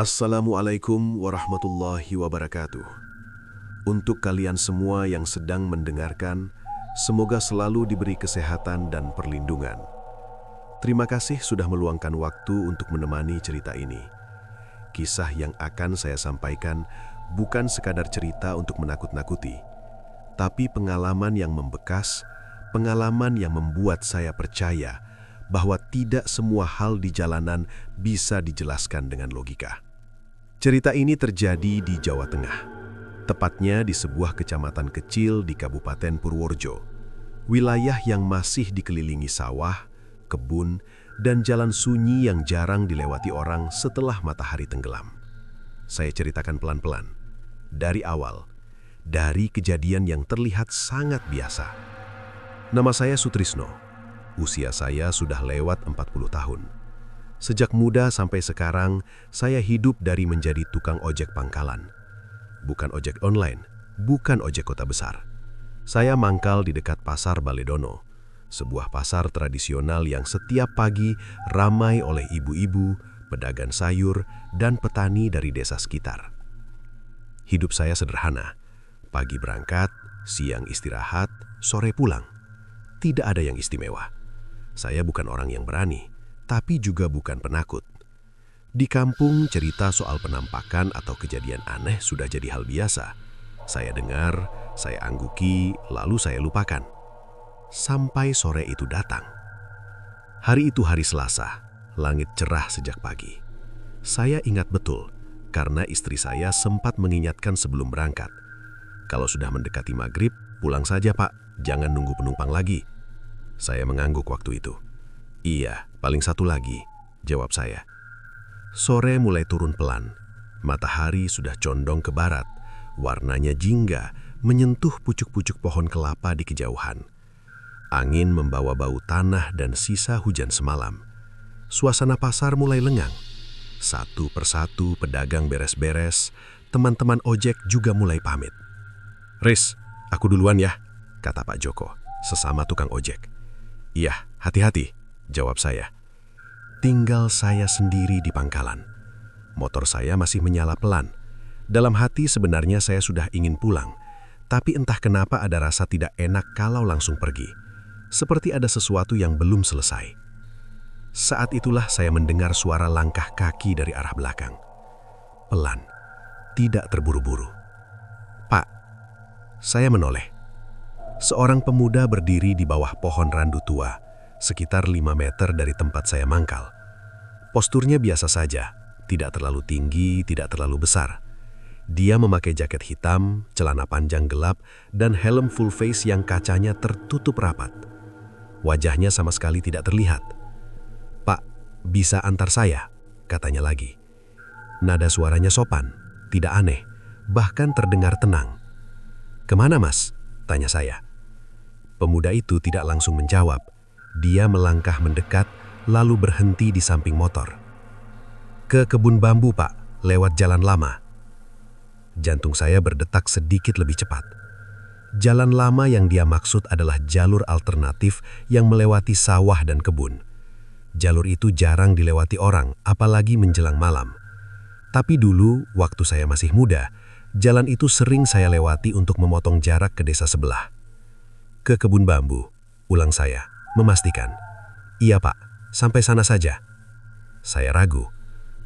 Assalamualaikum warahmatullahi wabarakatuh. Untuk kalian semua yang sedang mendengarkan, semoga selalu diberi kesehatan dan perlindungan. Terima kasih sudah meluangkan waktu untuk menemani cerita ini. Kisah yang akan saya sampaikan bukan sekadar cerita untuk menakut-nakuti, tapi pengalaman yang membekas, pengalaman yang membuat saya percaya bahwa tidak semua hal di jalanan bisa dijelaskan dengan logika. Cerita ini terjadi di Jawa Tengah, tepatnya di sebuah kecamatan kecil di Kabupaten Purworejo, wilayah yang masih dikelilingi sawah, kebun, dan jalan sunyi yang jarang dilewati orang setelah matahari tenggelam. Saya ceritakan pelan-pelan, dari awal, dari kejadian yang terlihat sangat biasa. Nama saya Sutrisno. Usia saya sudah lewat 40 tahun. Sejak muda sampai sekarang, saya hidup dari menjadi tukang ojek pangkalan. Bukan ojek online, bukan ojek kota besar. Saya mangkal di dekat Pasar Baledono, sebuah pasar tradisional yang setiap pagi ramai oleh ibu-ibu, pedagang sayur, dan petani dari desa sekitar. Hidup saya sederhana. Pagi berangkat, siang istirahat, sore pulang. Tidak ada yang istimewa. Saya bukan orang yang berani, tapi juga bukan penakut. Di kampung, cerita soal penampakan atau kejadian aneh sudah jadi hal biasa. Saya dengar, saya angguki, lalu saya lupakan. Sampai sore itu datang. Hari itu hari Selasa, langit cerah sejak pagi. Saya ingat betul, karena istri saya sempat mengingatkan sebelum berangkat. Kalau sudah mendekati maghrib, pulang saja Pak, jangan nunggu penumpang lagi. Saya mengangguk waktu itu. Iya, paling satu lagi, jawab saya. Sore mulai turun pelan. Matahari sudah condong ke barat. Warnanya jingga menyentuh pucuk-pucuk pohon kelapa di kejauhan. Angin membawa bau tanah dan sisa hujan semalam. Suasana pasar mulai lengang. Satu persatu pedagang beres-beres, teman-teman ojek juga mulai pamit. "Riz, aku duluan ya," kata Pak Joko, sesama tukang ojek. "Iya, hati-hati," jawab saya. Tinggal saya sendiri di pangkalan. Motor saya masih menyala pelan. Dalam hati sebenarnya saya sudah ingin pulang, tapi entah kenapa ada rasa tidak enak kalau langsung pergi. Seperti ada sesuatu yang belum selesai. Saat itulah saya mendengar suara langkah kaki dari arah belakang. Pelan, tidak terburu-buru. "Pak," saya menoleh. Seorang pemuda berdiri di bawah pohon randu tua, sekitar 5 meter dari tempat saya mangkal. Posturnya biasa saja, tidak terlalu tinggi, tidak terlalu besar. Dia memakai jaket hitam, celana panjang gelap, dan helm full face yang kacanya tertutup rapat. Wajahnya sama sekali tidak terlihat. "Pak, bisa antar saya?" katanya lagi. Nada suaranya sopan, tidak aneh, bahkan terdengar tenang. "Kemana Mas?" tanya saya. Pemuda itu tidak langsung menjawab. Dia melangkah mendekat, lalu berhenti di samping motor. "Ke kebun bambu, Pak, lewat jalan lama." Jantung saya berdetak sedikit lebih cepat. Jalan lama yang dia maksud adalah jalur alternatif yang melewati sawah dan kebun. Jalur itu jarang dilewati orang, apalagi menjelang malam. Tapi dulu, waktu saya masih muda, jalan itu sering saya lewati untuk memotong jarak ke desa sebelah. "Ke kebun bambu," ulang saya, memastikan. "Iya Pak, sampai sana saja." Saya ragu,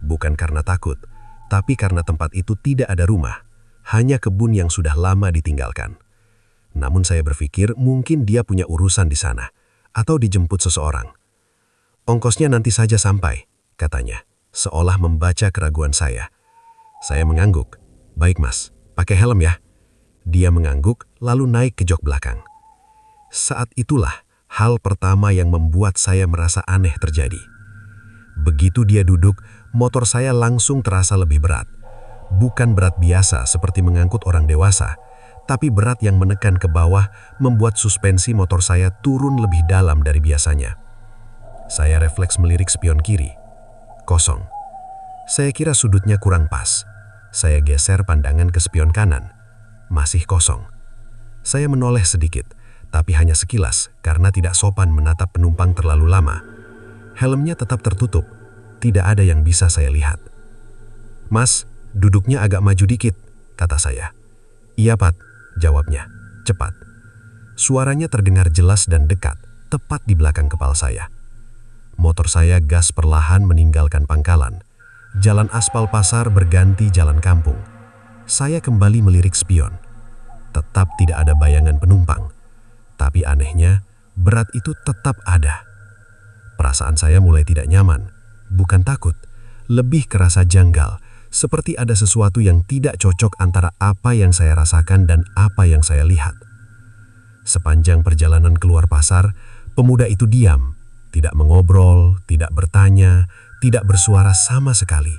bukan karena takut, tapi karena tempat itu tidak ada rumah, hanya kebun yang sudah lama ditinggalkan. Namun saya berpikir mungkin dia punya urusan di sana, atau dijemput seseorang. "Ongkosnya nanti saja sampai," katanya, seolah membaca keraguan saya. Saya mengangguk. "Baik Mas, pakai helm ya." Dia mengangguk lalu naik ke jok belakang. Saat itulah hal pertama yang membuat saya merasa aneh terjadi. Begitu dia duduk, motor saya langsung terasa lebih berat. Bukan berat biasa seperti mengangkut orang dewasa, tapi berat yang menekan ke bawah membuat suspensi motor saya turun lebih dalam dari biasanya. Saya refleks melirik spion kiri. Kosong. Saya kira sudutnya kurang pas. Saya geser pandangan ke spion kanan. Masih kosong. Saya menoleh sedikit, tapi hanya sekilas karena tidak sopan menatap penumpang terlalu lama. Helmnya tetap tertutup, tidak ada yang bisa saya lihat. "Mas, duduknya agak maju dikit," kata saya. "Iya, Pat," jawabnya, cepat. Suaranya terdengar jelas dan dekat, tepat di belakang kepala saya. Motor saya gas perlahan meninggalkan pangkalan. Jalan aspal pasar berganti jalan kampung. Saya kembali melirik spion. Tetap tidak ada bayangan penumpang. Tapi anehnya, berat itu tetap ada. Perasaan saya mulai tidak nyaman. Bukan takut, lebih kerasa janggal. Seperti ada sesuatu yang tidak cocok antara apa yang saya rasakan dan apa yang saya lihat. Sepanjang perjalanan keluar pasar, pemuda itu diam. Tidak mengobrol, tidak bertanya, tidak bersuara sama sekali.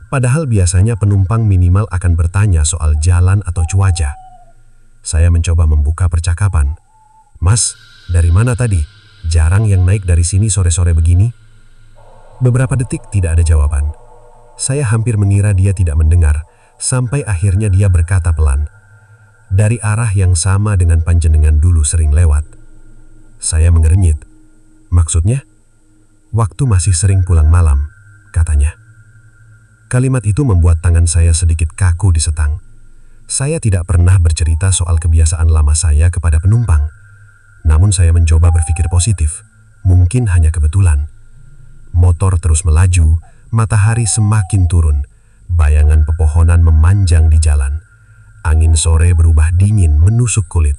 Padahal biasanya penumpang minimal akan bertanya soal jalan atau cuaca. Saya mencoba membuka percakapan. "Mas, dari mana tadi? Jarang yang naik dari sini sore-sore begini." Beberapa detik tidak ada jawaban. Saya hampir mengira dia tidak mendengar, sampai akhirnya dia berkata pelan, "Dari arah yang sama dengan panjenengan dulu sering lewat." Saya mengernyit. "Maksudnya?" "Waktu masih sering pulang malam," katanya. Kalimat itu membuat tangan saya sedikit kaku di setang. Saya tidak pernah bercerita soal kebiasaan lama saya kepada penumpang. Namun saya mencoba berpikir positif. Mungkin hanya kebetulan. Motor terus melaju, matahari semakin turun. Bayangan pepohonan memanjang di jalan. Angin sore berubah dingin menusuk kulit.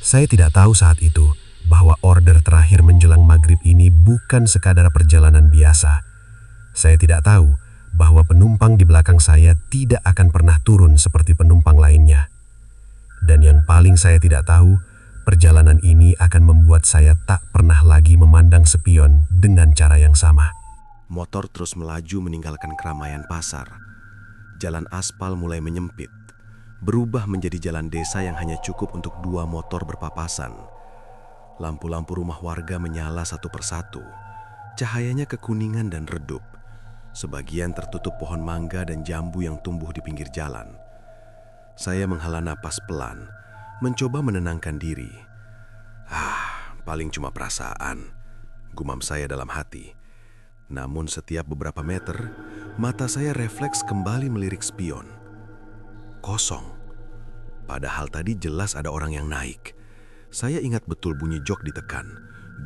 Saya tidak tahu saat itu bahwa order terakhir menjelang maghrib ini bukan sekadar perjalanan biasa. Saya tidak tahu bahwa penumpang di belakang saya tidak akan pernah turun seperti penumpang lainnya. Dan yang paling saya tidak tahu, perjalanan ini akan membuat saya tak pernah lagi memandang spion dengan cara yang sama. Motor terus melaju meninggalkan keramaian pasar. Jalan aspal mulai menyempit, berubah menjadi jalan desa yang hanya cukup untuk 2 motor berpapasan. Lampu-lampu rumah warga menyala satu persatu. Cahayanya kekuningan dan redup. Sebagian tertutup pohon mangga dan jambu yang tumbuh di pinggir jalan. Saya menghela napas pelan, mencoba menenangkan diri. Paling cuma perasaan, gumam saya dalam hati. Namun setiap beberapa meter, mata saya refleks kembali melirik spion. Kosong. Padahal tadi jelas ada orang yang naik. Saya ingat betul bunyi jok ditekan,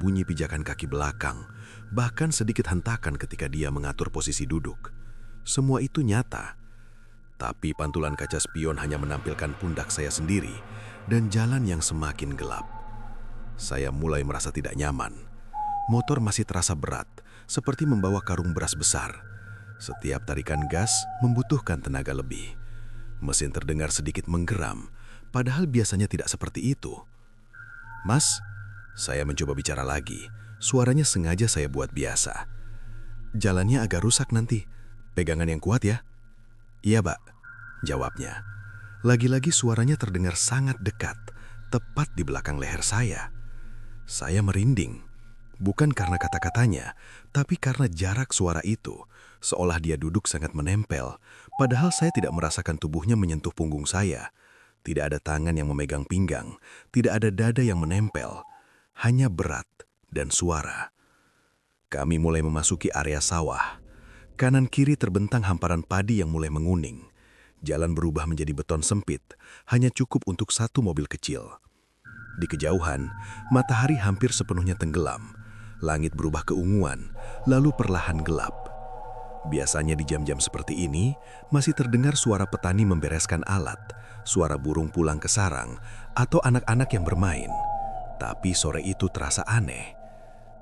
bunyi pijakan kaki belakang, bahkan sedikit hentakan ketika dia mengatur posisi duduk. Semua itu nyata. Tapi pantulan kaca spion hanya menampilkan pundak saya sendiri dan jalan yang semakin gelap. Saya mulai merasa tidak nyaman. Motor masih terasa berat, seperti membawa karung beras besar. Setiap tarikan gas membutuhkan tenaga lebih. Mesin terdengar sedikit menggeram, padahal biasanya tidak seperti itu. "Mas," saya mencoba bicara lagi. Suaranya sengaja saya buat biasa. "Jalannya agak rusak nanti. Pegangan yang kuat ya." "Iya, Pak," jawabnya. Lagi-lagi suaranya terdengar sangat dekat, tepat di belakang leher saya. Saya merinding. Bukan karena kata-katanya, tapi karena jarak suara itu. Seolah dia duduk sangat menempel, padahal saya tidak merasakan tubuhnya menyentuh punggung saya. Tidak ada tangan yang memegang pinggang, tidak ada dada yang menempel. Hanya berat dan suara. Kami mulai memasuki area sawah. Kanan kiri terbentang hamparan padi yang mulai menguning. Jalan berubah menjadi beton sempit, hanya cukup untuk 1 mobil kecil. Di kejauhan, matahari hampir sepenuhnya tenggelam. Langit berubah keunguan, lalu perlahan gelap. Biasanya di jam-jam seperti ini, masih terdengar suara petani membereskan alat, suara burung pulang ke sarang, atau anak-anak yang bermain. Tapi sore itu terasa aneh.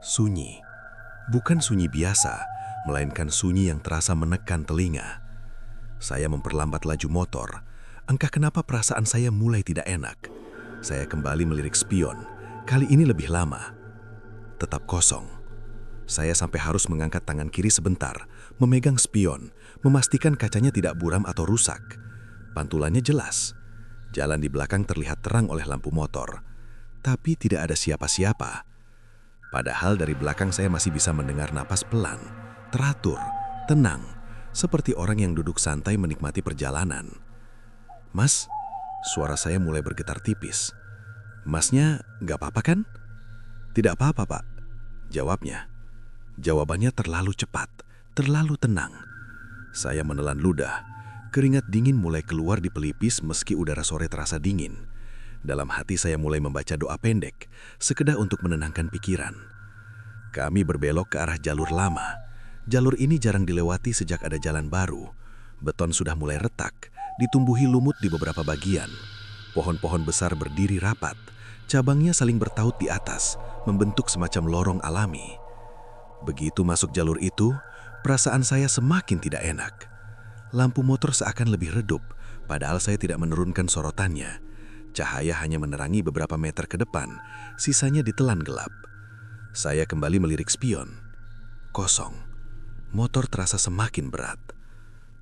Sunyi. Bukan sunyi biasa, melainkan sunyi yang terasa menekan telinga. Saya memperlambat laju motor. Entah kenapa perasaan saya mulai tidak enak. Saya kembali melirik spion, kali ini lebih lama. Tetap kosong. Saya sampai harus mengangkat tangan kiri sebentar, memegang spion, memastikan kacanya tidak buram atau rusak. Pantulannya jelas. Jalan di belakang terlihat terang oleh lampu motor. Tapi tidak ada siapa-siapa. Padahal dari belakang saya masih bisa mendengar napas pelan, teratur, tenang, seperti orang yang duduk santai menikmati perjalanan. "Mas," suara saya mulai bergetar tipis. "Masnya nggak apa-apa kan?" "Tidak apa-apa, Pak," jawabnya. Jawabannya terlalu cepat, terlalu tenang. Saya menelan ludah. Keringat dingin mulai keluar di pelipis meski udara sore terasa dingin. Dalam hati saya mulai membaca doa pendek, sekedar untuk menenangkan pikiran. Kami berbelok ke arah jalur lama. Jalur ini jarang dilewati sejak ada jalan baru. Beton sudah mulai retak, ditumbuhi lumut di beberapa bagian. Pohon-pohon besar berdiri rapat, cabangnya saling bertaut di atas, membentuk semacam lorong alami. Begitu masuk jalur itu, perasaan saya semakin tidak enak. Lampu motor seakan lebih redup, padahal saya tidak menurunkan sorotannya. Cahaya hanya menerangi beberapa meter ke depan, sisanya ditelan gelap. Saya kembali melirik spion. Kosong. Motor terasa semakin berat.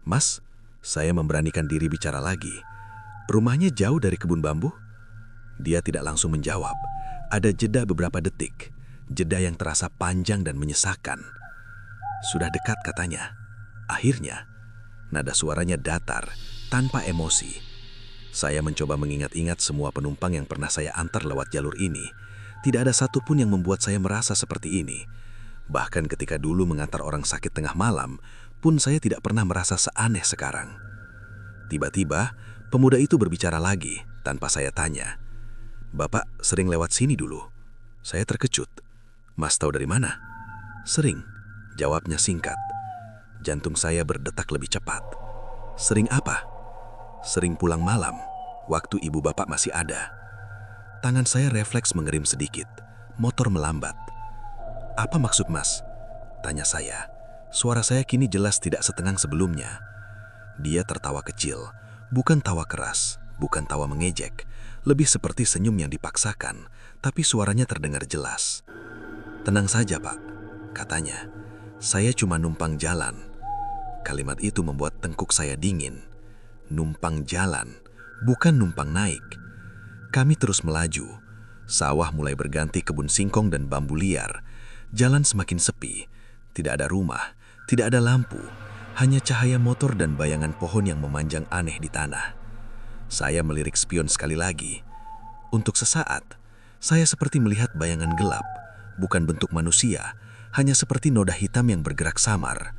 "Mas," saya memberanikan diri bicara lagi. "Rumahnya jauh dari kebun bambu?" Dia tidak langsung menjawab. Ada jeda beberapa detik. Jeda yang terasa panjang dan menyesakan. "Sudah dekat," katanya. Akhirnya, nada suaranya datar, tanpa emosi. Saya mencoba mengingat-ingat semua penumpang yang pernah saya antar lewat jalur ini. Tidak ada satupun yang membuat saya merasa seperti ini. Bahkan ketika dulu mengantar orang sakit tengah malam, pun saya tidak pernah merasa seaneh sekarang. Tiba-tiba, pemuda itu berbicara lagi tanpa saya tanya. "Bapak sering lewat sini dulu?" Saya terkejut. "Mas tahu dari mana?" "Sering," jawabnya singkat. Jantung saya berdetak lebih cepat. "Sering apa?" "Sering pulang malam, waktu ibu bapak masih ada." Tangan saya refleks mengerim sedikit. Motor melambat. "Apa maksud Mas?" tanya saya. Suara saya kini jelas tidak setenang sebelumnya. Dia tertawa kecil, bukan tawa keras, bukan tawa mengejek, lebih seperti senyum yang dipaksakan, tapi suaranya terdengar jelas. "Tenang saja, Pak," katanya. "Saya cuma numpang jalan." Kalimat itu membuat tengkuk saya dingin. Numpang jalan, bukan numpang naik. Kami terus melaju. Sawah mulai berganti kebun singkong dan bambu liar. Jalan semakin sepi. Tidak ada rumah, tidak ada lampu. Hanya cahaya motor dan bayangan pohon yang memanjang aneh di tanah. Saya melirik spion sekali lagi. Untuk sesaat, saya seperti melihat bayangan gelap. Bukan bentuk manusia, hanya seperti noda hitam yang bergerak samar.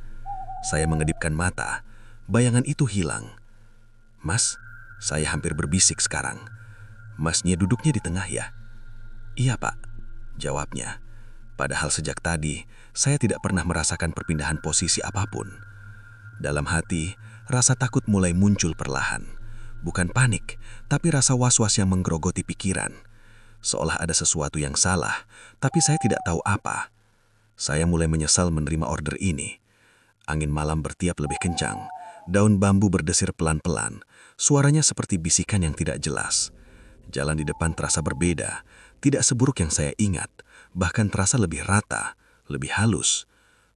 Saya mengedipkan mata. Bayangan itu hilang. "Mas," saya hampir berbisik sekarang. "Masnya duduknya di tengah ya?" "Iya, Pak," jawabnya. Padahal sejak tadi, saya tidak pernah merasakan perpindahan posisi apapun. Dalam hati, rasa takut mulai muncul perlahan. Bukan panik, tapi rasa was-was yang menggerogoti pikiran. Seolah ada sesuatu yang salah, tapi saya tidak tahu apa. Saya mulai menyesal menerima order ini. Angin malam bertiup lebih kencang. Daun bambu berdesir pelan-pelan. Suaranya seperti bisikan yang tidak jelas. Jalan di depan terasa berbeda, tidak seburuk yang saya ingat, bahkan terasa lebih rata, lebih halus.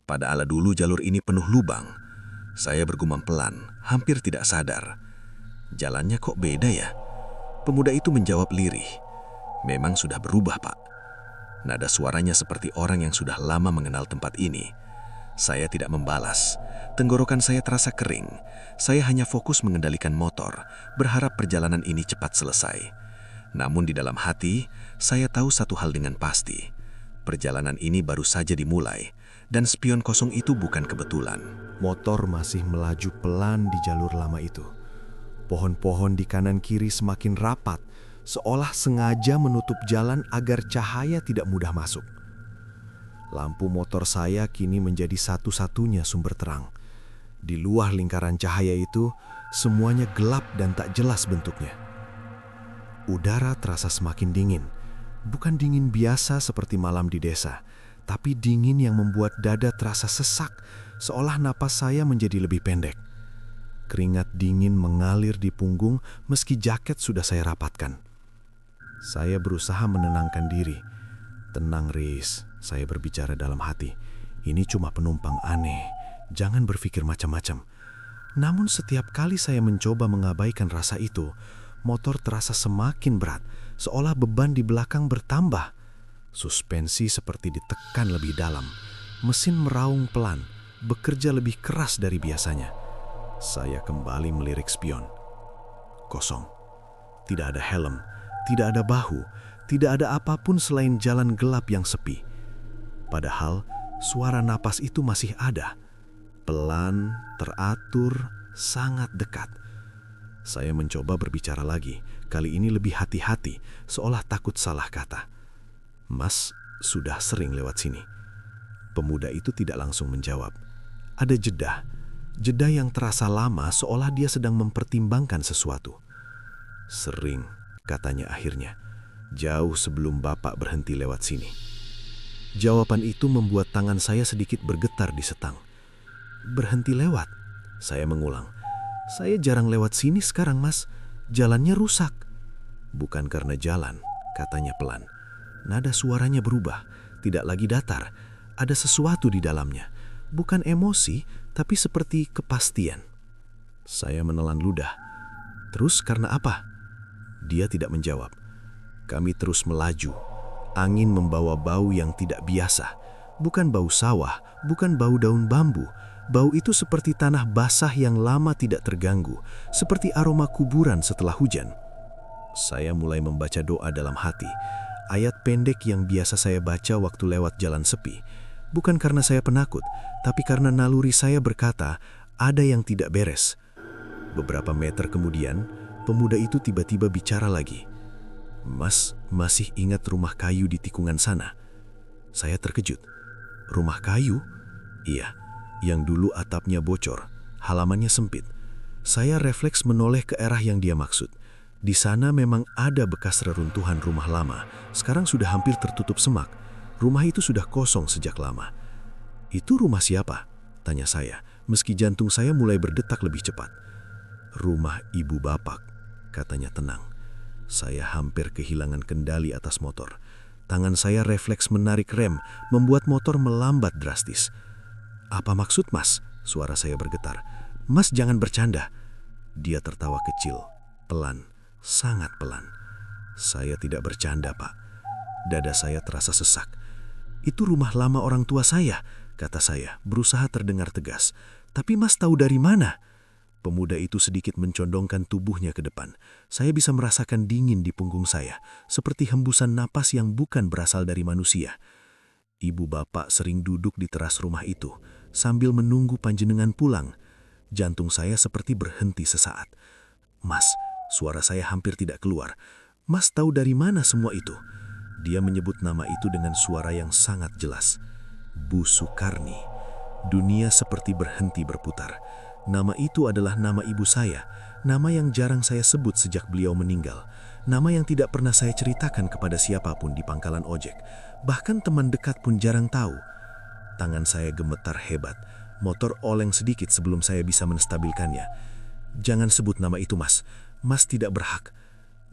Pada ala dulu jalur ini penuh lubang. Saya bergumam pelan, hampir tidak sadar. "Jalannya kok beda ya?" Pemuda itu menjawab lirih. "Memang sudah berubah, Pak." Nada suaranya seperti orang yang sudah lama mengenal tempat ini. Saya tidak membalas. Tenggorokan saya terasa kering. Saya hanya fokus mengendalikan motor, berharap perjalanan ini cepat selesai. Namun di dalam hati, saya tahu satu hal dengan pasti. Perjalanan ini baru saja dimulai, dan spion kosong itu bukan kebetulan. Motor masih melaju pelan di jalur lama itu. Pohon-pohon di kanan kiri semakin rapat, seolah sengaja menutup jalan agar cahaya tidak mudah masuk. Lampu motor saya kini menjadi satu-satunya sumber terang. Di luar lingkaran cahaya itu, semuanya gelap dan tak jelas bentuknya. Udara terasa semakin dingin. Bukan dingin biasa seperti malam di desa, tapi dingin yang membuat dada terasa sesak, seolah napas saya menjadi lebih pendek. Keringat dingin mengalir di punggung meski jaket sudah saya rapatkan. Saya berusaha menenangkan diri. "Tenang, Riz," saya berbicara dalam hati. "Ini cuma penumpang aneh. Jangan berpikir macam-macam." Namun setiap kali saya mencoba mengabaikan rasa itu, motor terasa semakin berat, seolah beban di belakang bertambah. Suspensi seperti ditekan lebih dalam. Mesin meraung pelan, bekerja lebih keras dari biasanya. Saya kembali melirik spion. Kosong. Tidak ada helm, tidak ada bahu, tidak ada apapun selain jalan gelap yang sepi. Padahal suara napas itu masih ada. Pelan, teratur, sangat dekat. Saya mencoba berbicara lagi, kali ini lebih hati-hati, seolah takut salah kata. "Mas, sudah sering lewat sini." Pemuda itu tidak langsung menjawab. Ada jeda yang terasa lama seolah dia sedang mempertimbangkan sesuatu. "Sering," katanya akhirnya, "jauh sebelum Bapak berhenti lewat sini." Jawaban itu membuat tangan saya sedikit bergetar di setang. "Berhenti lewat?" Saya mengulang. "Saya jarang lewat sini sekarang, Mas. Jalannya rusak." "Bukan karena jalan," katanya pelan. Nada suaranya berubah, tidak lagi datar. Ada sesuatu di dalamnya. Bukan emosi, tapi seperti kepastian. Saya menelan ludah. "Terus karena apa?" Dia tidak menjawab. Kami terus melaju. Angin membawa bau yang tidak biasa. Bukan bau sawah, bukan bau daun bambu. Bau itu seperti tanah basah yang lama tidak terganggu, seperti aroma kuburan setelah hujan. Saya mulai membaca doa dalam hati, ayat pendek yang biasa saya baca waktu lewat jalan sepi. Bukan karena saya penakut, tapi karena naluri saya berkata, ada yang tidak beres. Beberapa meter kemudian, pemuda itu tiba-tiba bicara lagi. "Mas, masih ingat rumah kayu di tikungan sana?" Saya terkejut. "Rumah kayu?" "Iya, yang dulu atapnya bocor, halamannya sempit." Saya refleks menoleh ke arah yang dia maksud. Di sana memang ada bekas reruntuhan rumah lama, sekarang sudah hampir tertutup semak. Rumah itu sudah kosong sejak lama. "Itu rumah siapa?" tanya saya, meski jantung saya mulai berdetak lebih cepat. "Rumah ibu Bapak," katanya tenang. Saya hampir kehilangan kendali atas motor. Tangan saya refleks menarik rem, membuat motor melambat drastis. "Apa maksud Mas?" Suara saya bergetar. "Mas jangan bercanda." Dia tertawa kecil, pelan, sangat pelan. "Saya tidak bercanda, Pak." Dada saya terasa sesak. "Itu rumah lama orang tua saya," kata saya, berusaha terdengar tegas. "Tapi Mas tahu dari mana?" Pemuda itu sedikit mencondongkan tubuhnya ke depan. Saya bisa merasakan dingin di punggung saya, seperti hembusan napas yang bukan berasal dari manusia. "Ibu Bapak sering duduk di teras rumah itu, sambil menunggu panjenengan pulang." Jantung saya seperti berhenti sesaat. "Mas," suara saya hampir tidak keluar. "Mas tahu dari mana semua itu?" Dia menyebut nama itu dengan suara yang sangat jelas. Bu Sukarni. Dunia seperti berhenti berputar. Nama itu adalah nama ibu saya, nama yang jarang saya sebut sejak beliau meninggal, nama yang tidak pernah saya ceritakan kepada siapapun di pangkalan ojek, bahkan teman dekat pun jarang tahu. Tangan saya gemetar hebat, motor oleng sedikit sebelum saya bisa menstabilkannya. "Jangan sebut nama itu, Mas. Mas tidak berhak."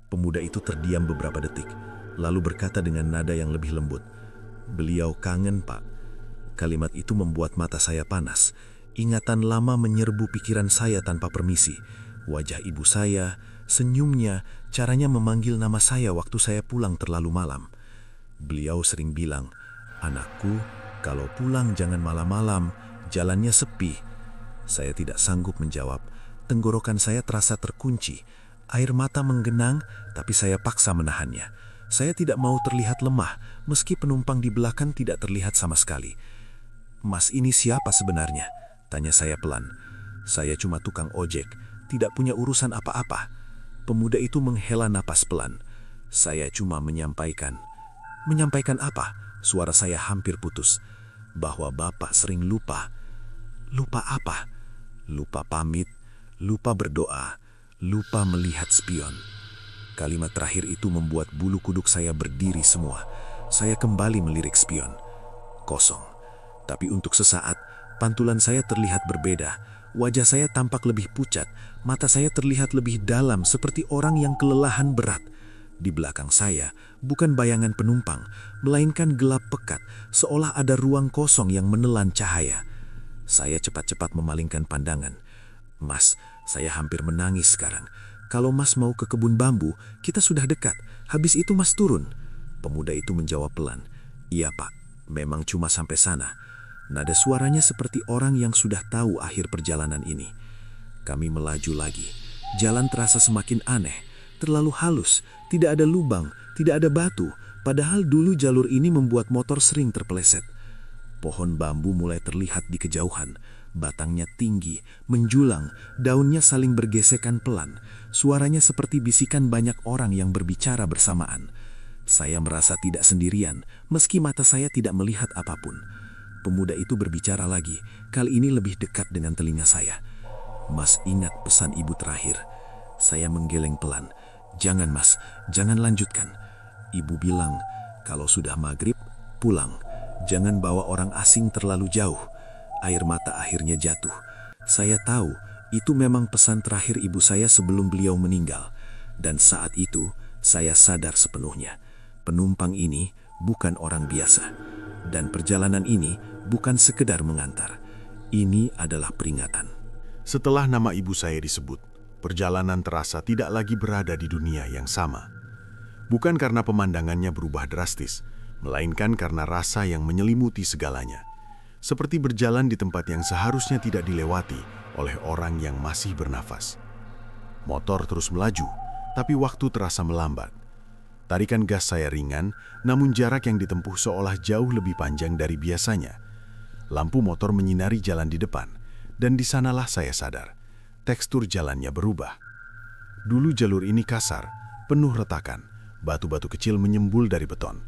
Pemuda itu terdiam beberapa detik, lalu berkata dengan nada yang lebih lembut, "Beliau kangen, Pak." Kalimat itu membuat mata saya panas. Ingatan lama menyerbu pikiran saya tanpa permisi. Wajah ibu saya, senyumnya, caranya memanggil nama saya waktu saya pulang terlalu malam. Beliau sering bilang, "Anakku, kalau pulang jangan malam-malam, jalannya sepi." Saya tidak sanggup menjawab. Tenggorokan saya terasa terkunci. Air mata menggenang, tapi saya paksa menahannya. Saya tidak mau terlihat lemah, meski penumpang di belakang tidak terlihat sama sekali. "Mas ini siapa sebenarnya?" tanya saya pelan. "Saya cuma tukang ojek, tidak punya urusan apa-apa." Pemuda itu menghela napas pelan. "Saya cuma menyampaikan." "Menyampaikan apa?" Suara saya hampir putus. "Bahwa Bapak sering lupa." "Lupa apa?" "Lupa pamit, lupa berdoa, lupa melihat spion." Kalimat terakhir itu membuat bulu kuduk saya berdiri semua. Saya kembali melirik spion. Kosong. Tapi untuk sesaat, pantulan saya terlihat berbeda. Wajah saya tampak lebih pucat, mata saya terlihat lebih dalam seperti orang yang kelelahan berat. Di belakang saya, bukan bayangan penumpang, melainkan gelap pekat, seolah ada ruang kosong yang menelan cahaya. Saya cepat-cepat memalingkan pandangan. "Mas, saya hampir menangis sekarang. Kalau Mas mau ke kebun bambu, kita sudah dekat. Habis itu Mas turun." Pemuda itu menjawab pelan, "Iya Pak, memang cuma sampai sana." Nada suaranya seperti orang yang sudah tahu akhir perjalanan ini. Kami melaju lagi. Jalan terasa semakin aneh, terlalu halus, tidak ada lubang, tidak ada batu, padahal dulu jalur ini membuat motor sering terpeleset. Pohon bambu mulai terlihat di kejauhan, Batangnya tinggi, menjulang, daunnya saling bergesekan pelan. Suaranya seperti bisikan banyak orang yang berbicara bersamaan. Saya merasa tidak sendirian, meski mata saya tidak melihat apapun. Pemuda itu berbicara lagi, kali ini lebih dekat dengan telinga saya. "Mas, ingat pesan ibu terakhir." Saya menggeleng pelan. "Jangan mas, jangan lanjutkan." Ibu bilang, "Kalau sudah maghrib, pulang. Jangan bawa orang asing terlalu jauh." Air mata akhirnya jatuh. Saya tahu itu memang pesan terakhir ibu saya sebelum beliau meninggal. Dan saat itu saya sadar sepenuhnya. Penumpang ini bukan orang biasa. Dan perjalanan ini bukan sekedar mengantar. Ini adalah peringatan. Setelah nama ibu saya disebut, perjalanan terasa tidak lagi berada di dunia yang sama. Bukan karena pemandangannya berubah drastis, melainkan karena rasa yang menyelimuti segalanya. Seperti berjalan di tempat yang seharusnya tidak dilewati oleh orang yang masih bernafas. Motor terus melaju, tapi waktu terasa melambat. Tarikan gas saya ringan, namun jarak yang ditempuh seolah jauh lebih panjang dari biasanya. Lampu motor menyinari jalan di depan, dan di sanalah saya sadar, tekstur jalannya berubah. Dulu jalur ini kasar, penuh retakan, batu-batu kecil menyembul dari beton.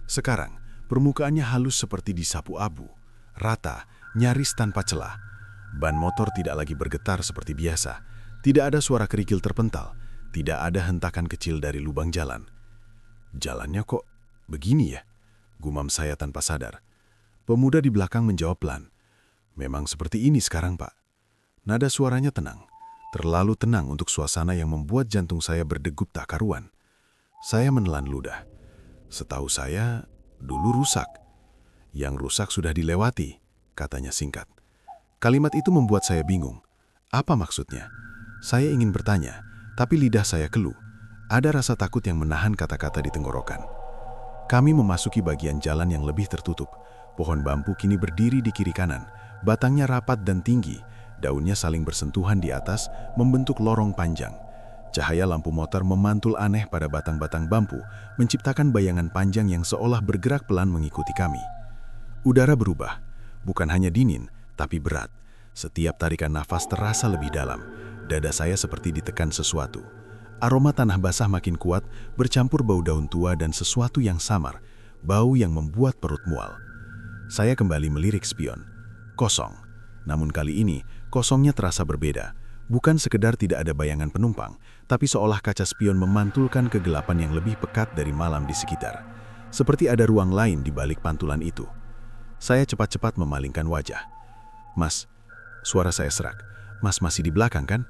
Sekarang, permukaannya halus seperti disapu abu. Rata, nyaris tanpa celah. Ban motor tidak lagi bergetar seperti biasa. Tidak ada suara kerikil terpental. Tidak ada hentakan kecil dari lubang jalan. "Jalannya kok begini ya?" gumam saya tanpa sadar. Pemuda di belakang menjawab pelan, "Memang seperti ini sekarang, Pak." Nada suaranya tenang. Terlalu tenang untuk suasana yang membuat jantung saya berdegup tak karuan. Saya menelan ludah. "Setahu saya, dulu rusak." "Yang rusak sudah dilewati," katanya singkat. Kalimat itu membuat saya bingung. Apa maksudnya? Saya ingin bertanya, tapi lidah saya keluh. Ada rasa takut yang menahan kata-kata di tenggorokan. Kami memasuki bagian jalan yang lebih tertutup. Pohon bambu kini berdiri di kiri kanan. Batangnya rapat dan tinggi. Daunnya saling bersentuhan di atas, membentuk lorong panjang. Cahaya lampu motor memantul aneh pada batang-batang bambu, menciptakan bayangan panjang yang seolah bergerak pelan mengikuti kami. Udara berubah, bukan hanya dingin, tapi berat. Setiap tarikan nafas terasa lebih dalam. Dada saya seperti ditekan sesuatu. Aroma tanah basah makin kuat, bercampur bau daun tua dan sesuatu yang samar, bau yang membuat perut mual. Saya kembali melirik spion. Kosong. Namun kali ini, kosongnya terasa berbeda. Bukan sekedar tidak ada bayangan penumpang, tapi seolah kaca spion memantulkan kegelapan yang lebih pekat dari malam di sekitar. Seperti ada ruang lain di balik pantulan itu. Saya cepat-cepat memalingkan wajah. "Mas," suara saya serak. "Mas masih di belakang kan?"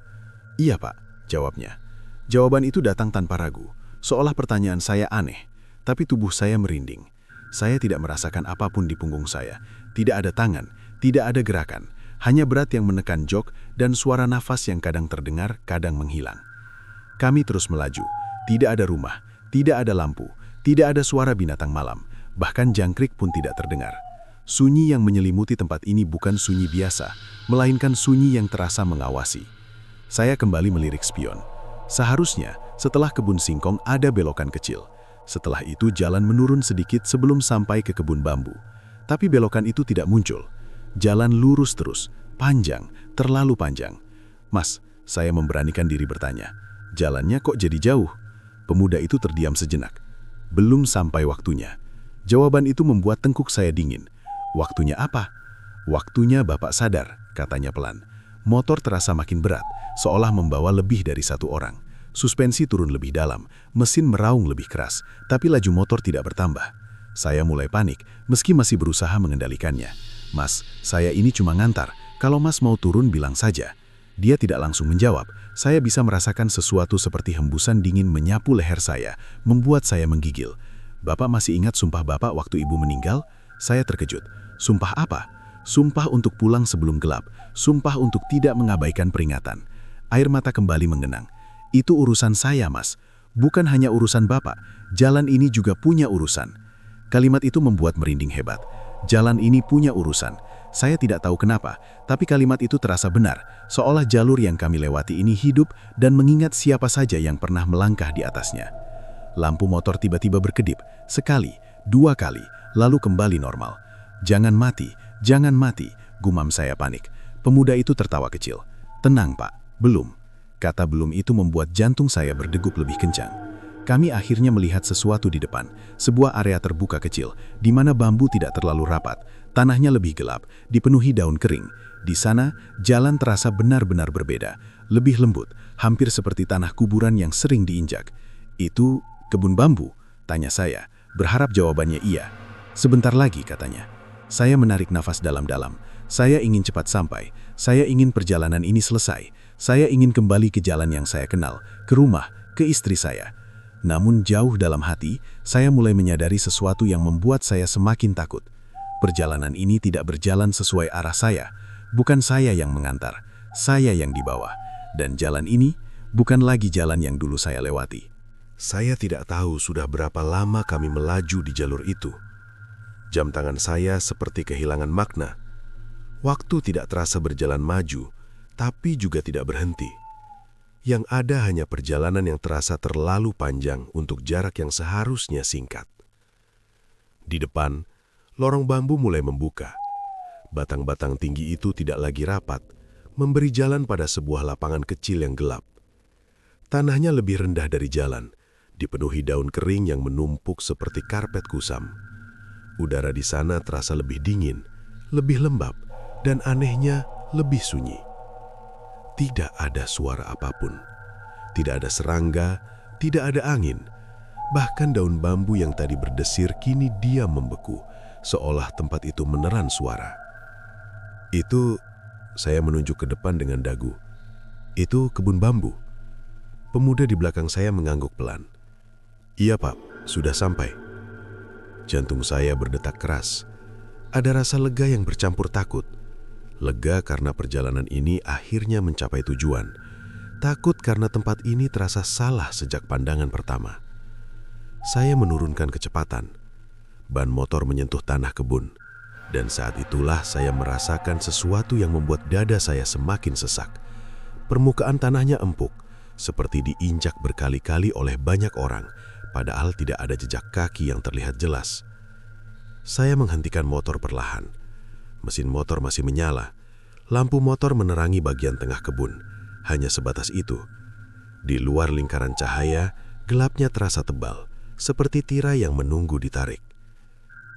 "Iya, Pak," jawabnya. Jawaban itu datang tanpa ragu, seolah pertanyaan saya aneh, tapi tubuh saya merinding. Saya tidak merasakan apapun di punggung saya. Tidak ada tangan, tidak ada gerakan, hanya berat yang menekan jok dan suara nafas yang kadang terdengar, kadang menghilang. Kami terus melaju. Tidak ada rumah, tidak ada lampu, tidak ada suara binatang malam, bahkan jangkrik pun tidak terdengar. Sunyi yang menyelimuti tempat ini bukan sunyi biasa, melainkan sunyi yang terasa mengawasi. Saya kembali melirik spion. Seharusnya, setelah kebun singkong ada belokan kecil. Setelah itu jalan menurun sedikit sebelum sampai ke kebun bambu. Tapi belokan itu tidak muncul. Jalan lurus terus, panjang, terlalu panjang. "Mas," saya memberanikan diri bertanya, "jalannya kok jadi jauh?" Pemuda itu terdiam sejenak. "Belum sampai waktunya." Jawaban itu membuat tengkuk saya dingin. "Waktunya apa?" "Waktunya Bapak sadar," katanya pelan. Motor terasa makin berat, seolah membawa lebih dari satu orang. Suspensi turun lebih dalam, mesin meraung lebih keras, tapi laju motor tidak bertambah. Saya mulai panik, meski masih berusaha mengendalikannya. "Mas, saya ini cuma ngantar. Kalau Mas mau turun bilang saja." Dia tidak langsung menjawab. Saya bisa merasakan sesuatu seperti hembusan dingin menyapu leher saya, membuat saya menggigil. "Bapak masih ingat sumpah Bapak waktu Ibu meninggal?" Saya terkejut. "Sumpah apa?" "Sumpah untuk pulang sebelum gelap. Sumpah untuk tidak mengabaikan peringatan." Air mata kembali menggenang. "Itu urusan saya, Mas. Bukan hanya urusan Bapak. Jalan ini juga punya urusan." Kalimat itu membuat merinding hebat. Jalan ini punya urusan. Saya tidak tahu kenapa, tapi kalimat itu terasa benar, seolah jalur yang kami lewati ini hidup dan mengingat siapa saja yang pernah melangkah di atasnya. Lampu motor tiba-tiba berkedip, sekali, dua kali, lalu kembali normal. Jangan mati, gumam saya panik. Pemuda itu tertawa kecil. "Tenang, Pak, belum." Kata belum itu membuat jantung saya berdegup lebih kencang. Kami akhirnya melihat sesuatu di depan, sebuah area terbuka kecil, di mana bambu tidak terlalu rapat, tanahnya lebih gelap, dipenuhi daun kering. Di sana, jalan terasa benar-benar berbeda, lebih lembut, hampir seperti tanah kuburan yang sering diinjak. "Itu kebun bambu?" tanya saya, berharap jawabannya iya. "Sebentar lagi," katanya. Saya menarik nafas dalam-dalam. Saya ingin cepat sampai. Saya ingin perjalanan ini selesai. Saya ingin kembali ke jalan yang saya kenal, ke rumah, ke istri saya. Namun jauh dalam hati, saya mulai menyadari sesuatu yang membuat saya semakin takut. Perjalanan ini tidak berjalan sesuai arah saya. Bukan saya yang mengantar, saya yang dibawa. Dan jalan ini bukan lagi jalan yang dulu saya lewati. Saya tidak tahu sudah berapa lama kami melaju di jalur itu. Jam tangan saya seperti kehilangan makna. Waktu tidak terasa berjalan maju, tapi juga tidak berhenti. Yang ada hanya perjalanan yang terasa terlalu panjang untuk jarak yang seharusnya singkat. Di depan, lorong bambu mulai membuka. Batang-batang tinggi itu tidak lagi rapat, memberi jalan pada sebuah lapangan kecil yang gelap. Tanahnya lebih rendah dari jalan, dipenuhi daun kering yang menumpuk seperti karpet kusam. Udara di sana terasa lebih dingin, lebih lembab, dan anehnya lebih sunyi. Tidak ada suara apapun. Tidak ada serangga, tidak ada angin. Bahkan daun bambu yang tadi berdesir kini diam membeku, seolah tempat itu meneran suara. "Itu," saya menunjuk ke depan dengan dagu. "Itu kebun bambu." Pemuda di belakang saya mengangguk pelan. "Iya, Pak, sudah sampai." Jantung saya berdetak keras. Ada rasa lega yang bercampur takut. Lega karena perjalanan ini akhirnya mencapai tujuan. Takut karena tempat ini terasa salah sejak pandangan pertama. Saya menurunkan kecepatan. Ban motor menyentuh tanah kebun. Dan saat itulah saya merasakan sesuatu yang membuat dada saya semakin sesak. Permukaan tanahnya empuk, seperti diinjak berkali-kali oleh banyak orang, padahal tidak ada jejak kaki yang terlihat jelas. Saya menghentikan motor perlahan. Mesin motor masih menyala. Lampu motor menerangi bagian tengah kebun. Hanya sebatas itu. Di luar lingkaran cahaya, gelapnya terasa tebal, seperti tirai yang menunggu ditarik.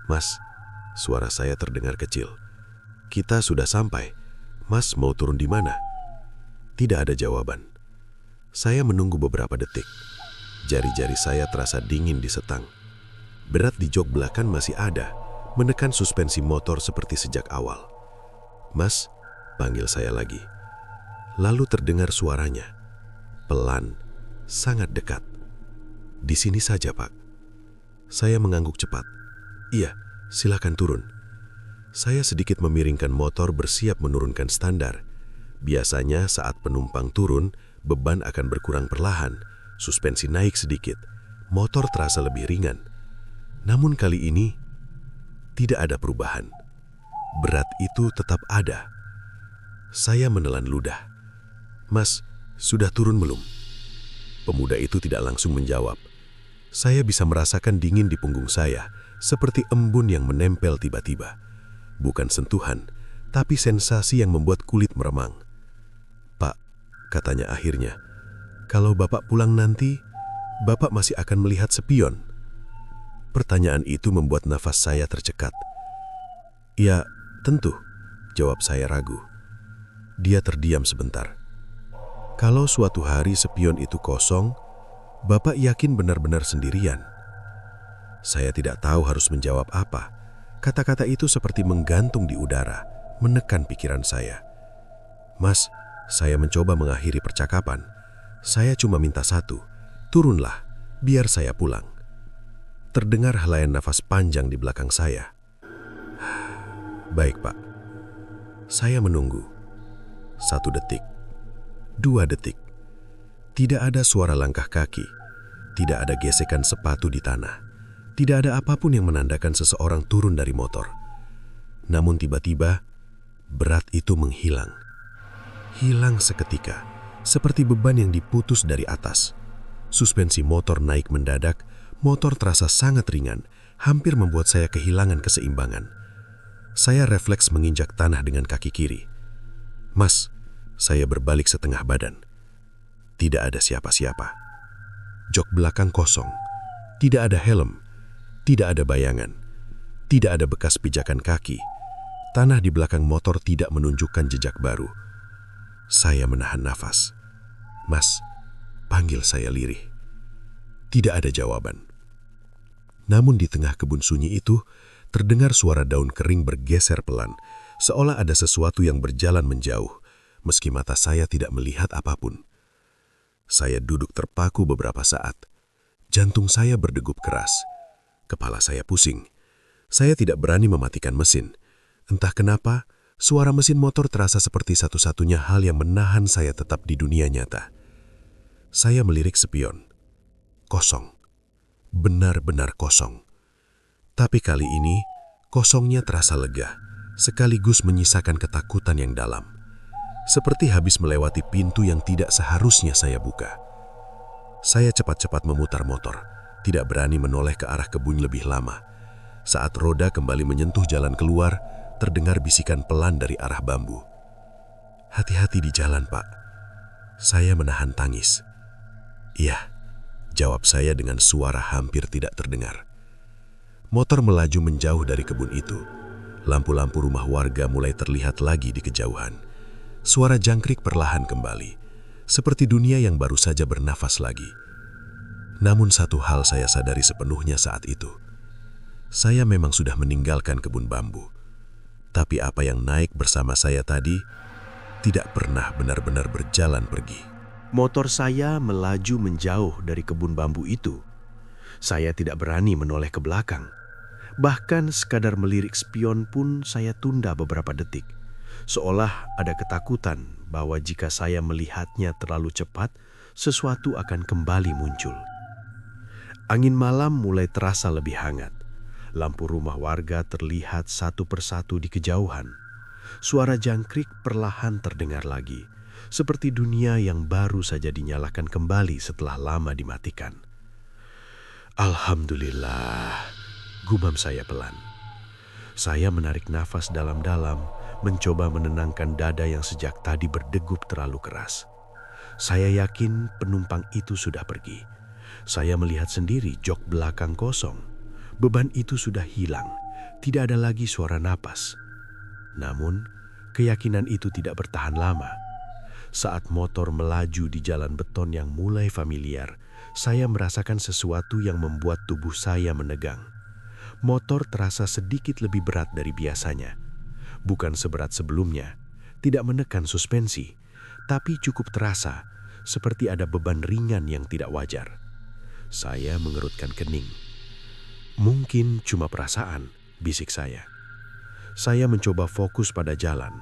"Mas," suara saya terdengar kecil. "Kita sudah sampai. Mas mau turun di mana?" Tidak ada jawaban. Saya menunggu beberapa detik. Jari-jari saya terasa dingin di setang. Berat di jok belakang masih ada, menekan suspensi motor seperti sejak awal. "Mas," panggil saya lagi. Lalu terdengar suaranya. Pelan, sangat dekat. "Di sini saja, Pak." Saya mengangguk cepat. "Iya, silakan turun." Saya sedikit memiringkan motor bersiap menurunkan standar. Biasanya saat penumpang turun, beban akan berkurang perlahan, suspensi naik sedikit, motor terasa lebih ringan. Namun kali ini, tidak ada perubahan. Berat itu tetap ada. Saya menelan ludah. "Mas, sudah turun belum?" Pemuda itu tidak langsung menjawab. Saya bisa merasakan dingin di punggung saya, seperti embun yang menempel tiba-tiba. Bukan sentuhan, tapi sensasi yang membuat kulit meremang. "Pak," katanya akhirnya, "kalau Bapak pulang nanti, Bapak masih akan melihat spion?" Pertanyaan itu membuat nafas saya tercekat. "Ya, tentu," jawab saya ragu. Dia terdiam sebentar. "Kalau suatu hari spion itu kosong, Bapak yakin benar-benar sendirian?" Saya tidak tahu harus menjawab apa. Kata-kata itu seperti menggantung di udara, menekan pikiran saya. "Mas," saya mencoba mengakhiri percakapan. "Saya cuma minta satu, turunlah, biar saya pulang." Terdengar helaian nafas panjang di belakang saya. "Baik, Pak." Saya menunggu. 1 detik, 2 detik. Tidak ada suara langkah kaki, tidak ada gesekan sepatu di tanah, tidak ada apapun yang menandakan seseorang turun dari motor. Namun tiba-tiba, berat itu menghilang. Hilang seketika, seperti beban yang diputus dari atas. Suspensi motor naik mendadak, motor terasa sangat ringan, hampir membuat saya kehilangan keseimbangan. Saya refleks menginjak tanah dengan kaki kiri. Mas, saya berbalik setengah badan. Tidak ada siapa-siapa. Jok belakang kosong. Tidak ada helm. Tidak ada bayangan. Tidak ada bekas pijakan kaki. Tanah di belakang motor tidak menunjukkan jejak baru. Saya menahan nafas. Mas, panggil saya lirih. Tidak ada jawaban. Namun di tengah kebun sunyi itu, terdengar suara daun kering bergeser pelan, seolah ada sesuatu yang berjalan menjauh, meski mata saya tidak melihat apapun. Saya duduk terpaku beberapa saat. Jantung saya berdegup keras. Kepala saya pusing. Saya tidak berani mematikan mesin. Entah kenapa, suara mesin motor terasa seperti satu-satunya hal yang menahan saya tetap di dunia nyata. Saya melirik spion. Kosong. Benar-benar kosong. Tapi kali ini, kosongnya terasa lega, sekaligus menyisakan ketakutan yang dalam. Seperti habis melewati pintu yang tidak seharusnya saya buka. Saya cepat-cepat memutar motor, tidak berani menoleh ke arah kebun lebih lama. Saat roda kembali menyentuh jalan keluar, terdengar bisikan pelan dari arah bambu. "Hati-hati di jalan, Pak." Saya menahan tangis. "Iya," jawab saya dengan suara hampir tidak terdengar. Motor melaju menjauh dari kebun itu. Lampu-lampu rumah warga mulai terlihat lagi di kejauhan. Suara jangkrik perlahan kembali, seperti dunia yang baru saja bernafas lagi. Namun satu hal saya sadari sepenuhnya saat itu. Saya memang sudah meninggalkan kebun bambu. Tapi apa yang naik bersama saya tadi tidak pernah benar-benar berjalan pergi. Motor saya melaju menjauh dari kebun bambu itu. Saya tidak berani menoleh ke belakang. Bahkan sekadar melirik spion pun saya tunda beberapa detik. Seolah ada ketakutan bahwa jika saya melihatnya terlalu cepat, sesuatu akan kembali muncul. Angin malam mulai terasa lebih hangat. Lampu rumah warga terlihat satu persatu di kejauhan. Suara jangkrik perlahan terdengar lagi, seperti dunia yang baru saja dinyalakan kembali setelah lama dimatikan. "Alhamdulillah," gumam saya pelan. Saya menarik nafas dalam-dalam, mencoba menenangkan dada yang sejak tadi berdegup terlalu keras. Saya yakin penumpang itu sudah pergi. Saya melihat sendiri jok belakang kosong. Beban itu sudah hilang, tidak ada lagi suara napas. Namun, keyakinan itu tidak bertahan lama. Saat motor melaju di jalan beton yang mulai familiar, saya merasakan sesuatu yang membuat tubuh saya menegang. Motor terasa sedikit lebih berat dari biasanya. Bukan seberat sebelumnya, tidak menekan suspensi, tapi cukup terasa, seperti ada beban ringan yang tidak wajar. Saya mengerutkan kening. "Mungkin cuma perasaan," bisik saya. Saya mencoba fokus pada jalan.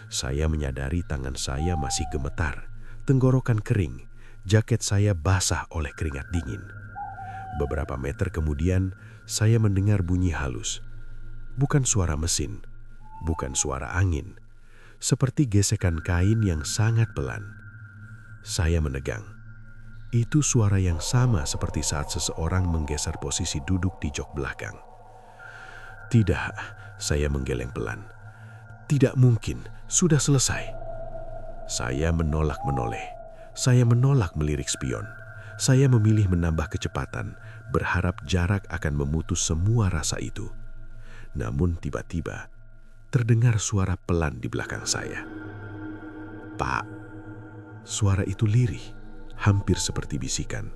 Saya menyadari tangan saya masih gemetar, tenggorokan kering, jaket saya basah oleh keringat dingin. Beberapa meter kemudian, saya mendengar bunyi halus. Bukan suara mesin, bukan suara angin, seperti gesekan kain yang sangat pelan. Saya menegang. Itu suara yang sama seperti saat seseorang menggeser posisi duduk di jok belakang. "Tidak," saya menggeleng pelan. "Tidak mungkin, sudah selesai." Saya menolak menoleh. Saya menolak melirik spion. Saya memilih menambah kecepatan, berharap jarak akan memutus semua rasa itu. Namun tiba-tiba, terdengar suara pelan di belakang saya. "Pak." Suara itu lirih, hampir seperti bisikan.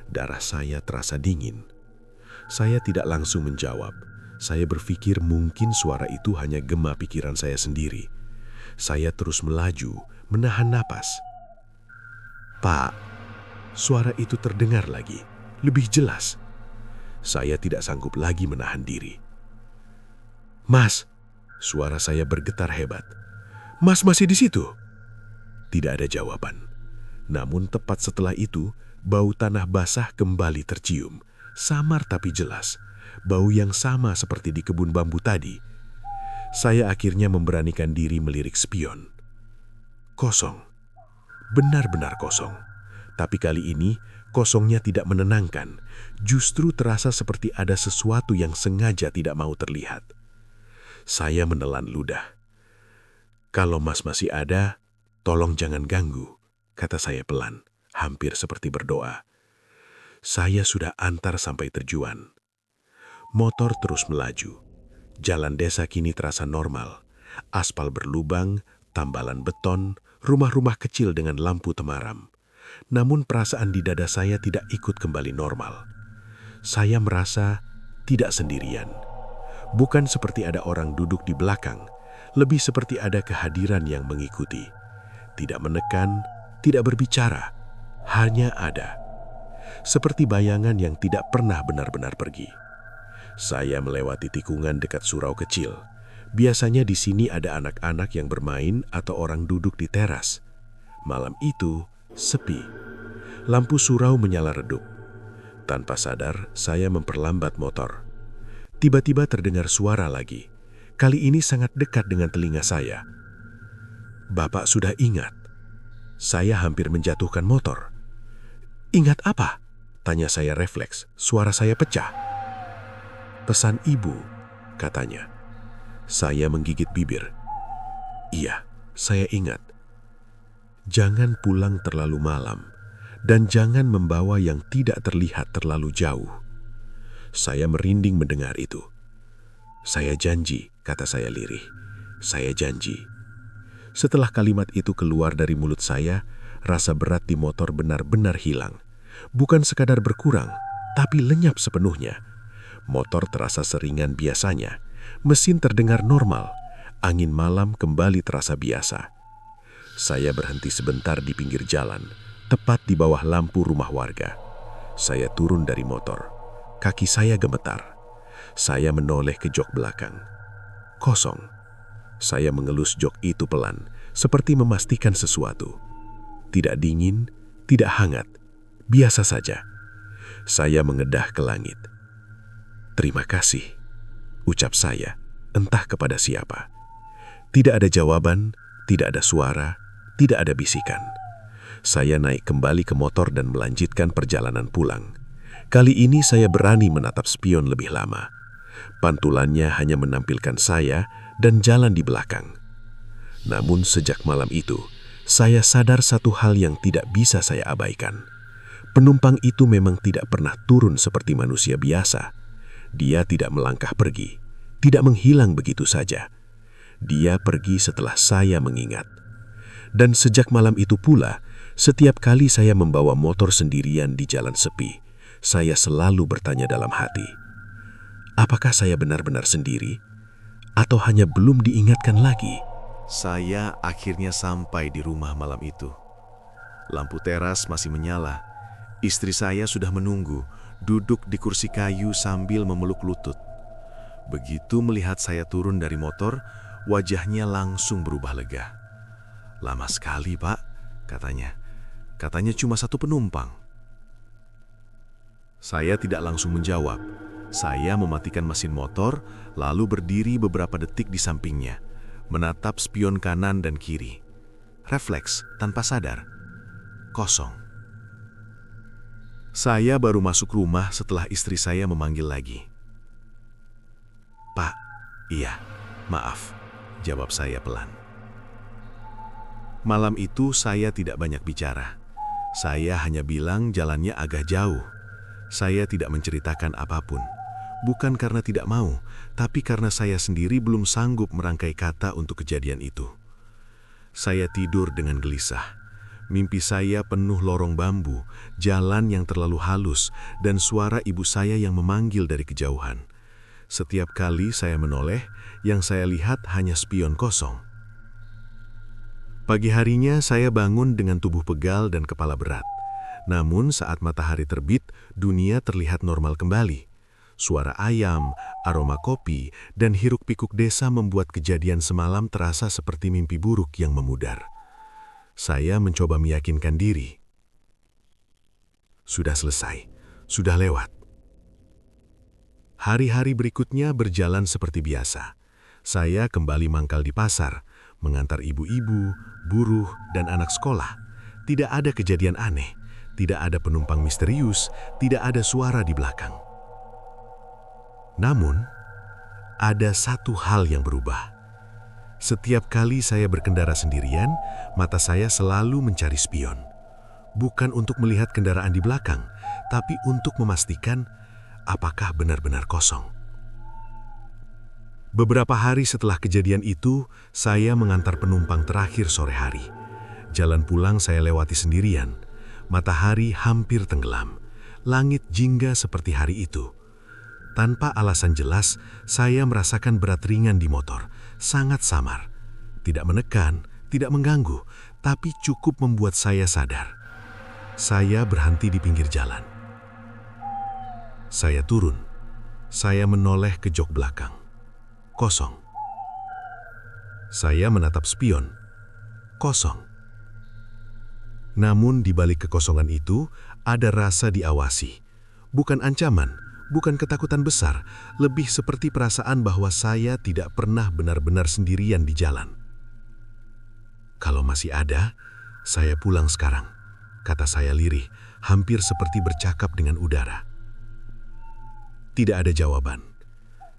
Darah saya terasa dingin. Saya tidak langsung menjawab. Saya berpikir mungkin suara itu hanya gema pikiran saya sendiri. Saya terus melaju, menahan napas. "Pak." Suara itu terdengar lagi, lebih jelas. Saya tidak sanggup lagi menahan diri. "Mas." Suara saya bergetar hebat. "Mas masih di situ?" Tidak ada jawaban. Namun tepat setelah itu, bau tanah basah kembali tercium, samar tapi jelas, bau yang sama seperti di kebun bambu tadi. Saya akhirnya memberanikan diri melirik spion. Kosong. Benar-benar kosong. Tapi kali ini, kosongnya tidak menenangkan, justru terasa seperti ada sesuatu yang sengaja tidak mau terlihat. Saya menelan ludah. Kalau Mas masih ada, tolong jangan ganggu, kata saya pelan, hampir seperti berdoa. Saya sudah antar sampai terjuan. Motor terus melaju. Jalan desa kini terasa normal. Aspal berlubang, tambalan beton, rumah-rumah kecil dengan lampu temaram. Namun perasaan di dada saya tidak ikut kembali normal. Saya merasa tidak sendirian. Bukan seperti ada orang duduk di belakang, lebih seperti ada kehadiran yang mengikuti. Tidak menekan, tidak berbicara, hanya ada. Seperti bayangan yang tidak pernah benar-benar pergi. Saya melewati tikungan dekat surau kecil. Biasanya di sini ada anak-anak yang bermain atau orang duduk di teras. Malam itu sepi. Lampu surau menyala redup. Tanpa sadar, saya memperlambat motor. Tiba-tiba terdengar suara lagi. Kali ini sangat dekat dengan telinga saya. Bapak sudah ingat. Saya hampir menjatuhkan motor. Ingat apa? Tanya saya refleks. Suara saya pecah. Pesan ibu, katanya. Saya menggigit bibir. Iya, saya ingat. Jangan pulang terlalu malam, dan jangan membawa yang tidak terlihat terlalu jauh. Saya merinding mendengar itu. Saya janji, kata saya lirih. Saya janji. Setelah kalimat itu keluar dari mulut saya, rasa berat di motor benar-benar hilang. Bukan sekadar berkurang, tapi lenyap sepenuhnya. Motor terasa seringan biasanya. Mesin terdengar normal. Angin malam kembali terasa biasa. Saya berhenti sebentar di pinggir jalan, tepat di bawah lampu rumah warga. Saya turun dari motor. Kaki saya gemetar. Saya menoleh ke jok belakang. Kosong. Saya mengelus jok itu pelan, seperti memastikan sesuatu. Tidak dingin, tidak hangat, biasa saja. Saya mengedah ke langit. Terima kasih, ucap saya, entah kepada siapa. Tidak ada jawaban, tidak ada suara, tidak ada bisikan. Saya naik kembali ke motor dan melanjutkan perjalanan pulang. Kali ini saya berani menatap spion lebih lama. Pantulannya hanya menampilkan saya dan jalan di belakang. Namun sejak malam itu, saya sadar satu hal yang tidak bisa saya abaikan. Penumpang itu memang tidak pernah turun seperti manusia biasa. Dia tidak melangkah pergi, tidak menghilang begitu saja. Dia pergi setelah saya mengingat. Dan sejak malam itu pula, setiap kali saya membawa motor sendirian di jalan sepi, saya selalu bertanya dalam hati, apakah saya benar-benar sendiri? Atau hanya belum diingatkan lagi? Saya akhirnya sampai di rumah malam itu. Lampu teras masih menyala. Istri saya sudah menunggu, duduk di kursi kayu sambil memeluk lutut. Begitu melihat saya turun dari motor, wajahnya langsung berubah lega. Lama sekali, Pak, katanya. Katanya cuma satu penumpang. Saya tidak langsung menjawab. Saya mematikan mesin motor, lalu berdiri beberapa detik di sampingnya, menatap spion kanan dan kiri. Refleks tanpa sadar. Kosong. Saya baru masuk rumah setelah istri saya memanggil lagi. Pak, iya, maaf, jawab saya pelan. Malam itu saya tidak banyak bicara. Saya hanya bilang jalannya agak jauh. Saya tidak menceritakan apapun. Bukan karena tidak mau, tapi karena saya sendiri belum sanggup merangkai kata untuk kejadian itu. Saya tidur dengan gelisah. Mimpi saya penuh lorong bambu, jalan yang terlalu halus, dan suara ibu saya yang memanggil dari kejauhan. Setiap kali saya menoleh, yang saya lihat hanya spion kosong. Pagi harinya saya bangun dengan tubuh pegal dan kepala berat. Namun saat matahari terbit, dunia terlihat normal kembali. Suara ayam, aroma kopi, dan hiruk-pikuk desa membuat kejadian semalam terasa seperti mimpi buruk yang memudar. Saya mencoba meyakinkan diri. Sudah selesai, sudah lewat. Hari-hari berikutnya berjalan seperti biasa. Saya kembali mangkal di pasar, mengantar ibu-ibu, buruh, dan anak sekolah. Tidak ada kejadian aneh. Tidak ada penumpang misterius, tidak ada suara di belakang. Namun, ada satu hal yang berubah. Setiap kali saya berkendara sendirian, mata saya selalu mencari spion. Bukan untuk melihat kendaraan di belakang, tapi untuk memastikan apakah benar-benar kosong. Beberapa hari setelah kejadian itu, saya mengantar penumpang terakhir sore hari. Jalan pulang saya lewati sendirian. Matahari hampir tenggelam. Langit jingga seperti hari itu. Tanpa alasan jelas, saya merasakan berat ringan di motor, sangat samar. Tidak menekan, tidak mengganggu, tapi cukup membuat saya sadar. Saya berhenti di pinggir jalan. Saya turun. Saya menoleh ke jok belakang. Kosong. Saya menatap spion. Kosong. Namun di balik kekosongan itu, ada rasa diawasi. Bukan ancaman, bukan ketakutan besar, lebih seperti perasaan bahwa saya tidak pernah benar-benar sendirian di jalan. Kalau masih ada, saya pulang sekarang, kata saya lirih, hampir seperti bercakap dengan udara. Tidak ada jawaban.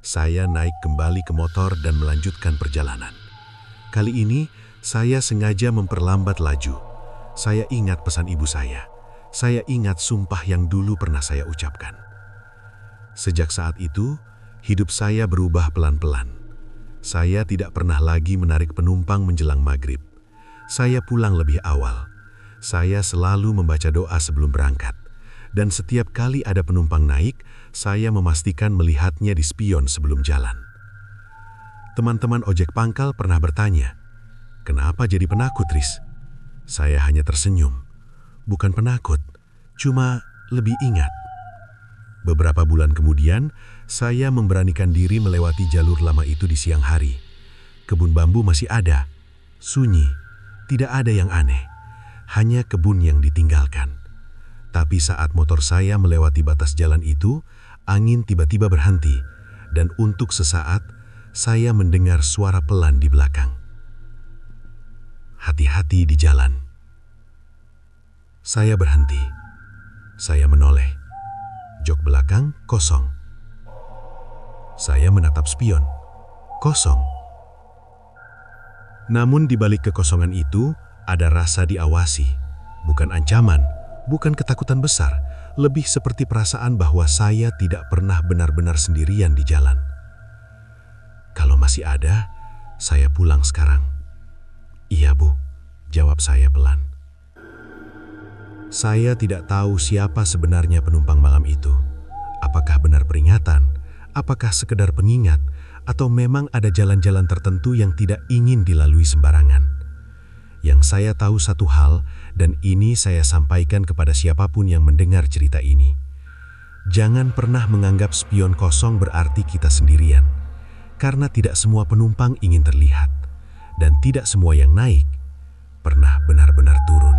Saya naik kembali ke motor dan melanjutkan perjalanan. Kali ini, saya sengaja memperlambat laju. Saya ingat pesan ibu saya. Saya ingat sumpah yang dulu pernah saya ucapkan. Sejak saat itu, hidup saya berubah pelan-pelan. Saya tidak pernah lagi menarik penumpang menjelang maghrib. Saya pulang lebih awal. Saya selalu membaca doa sebelum berangkat. Dan setiap kali ada penumpang naik, saya memastikan melihatnya di spion sebelum jalan. Teman-teman ojek pangkal pernah bertanya, "Kenapa jadi penakut, Tris?" Saya hanya tersenyum. Bukan penakut, cuma lebih ingat. Beberapa bulan kemudian, saya memberanikan diri melewati jalur lama itu di siang hari. Kebun bambu masih ada, sunyi, tidak ada yang aneh, hanya kebun yang ditinggalkan. Tapi saat motor saya melewati batas jalan itu, angin tiba-tiba berhenti, dan untuk sesaat, saya mendengar suara pelan di belakang. Hati-hati di jalan. Saya berhenti. Saya menoleh. Jok belakang kosong. Saya menatap spion. Kosong. Namun di balik kekosongan itu, ada rasa diawasi. Bukan ancaman, bukan ketakutan besar, lebih seperti perasaan bahwa saya tidak pernah benar-benar sendirian di jalan. Kalau masih ada, saya pulang sekarang. "Iya, Bu," jawab saya pelan. Saya tidak tahu siapa sebenarnya penumpang malam itu. Apakah benar peringatan, apakah sekedar pengingat, atau memang ada jalan-jalan tertentu yang tidak ingin dilalui sembarangan. Yang saya tahu satu hal, dan ini saya sampaikan kepada siapapun yang mendengar cerita ini. Jangan pernah menganggap spion kosong berarti kita sendirian. Karena tidak semua penumpang ingin terlihat, dan tidak semua yang naik pernah benar-benar turun.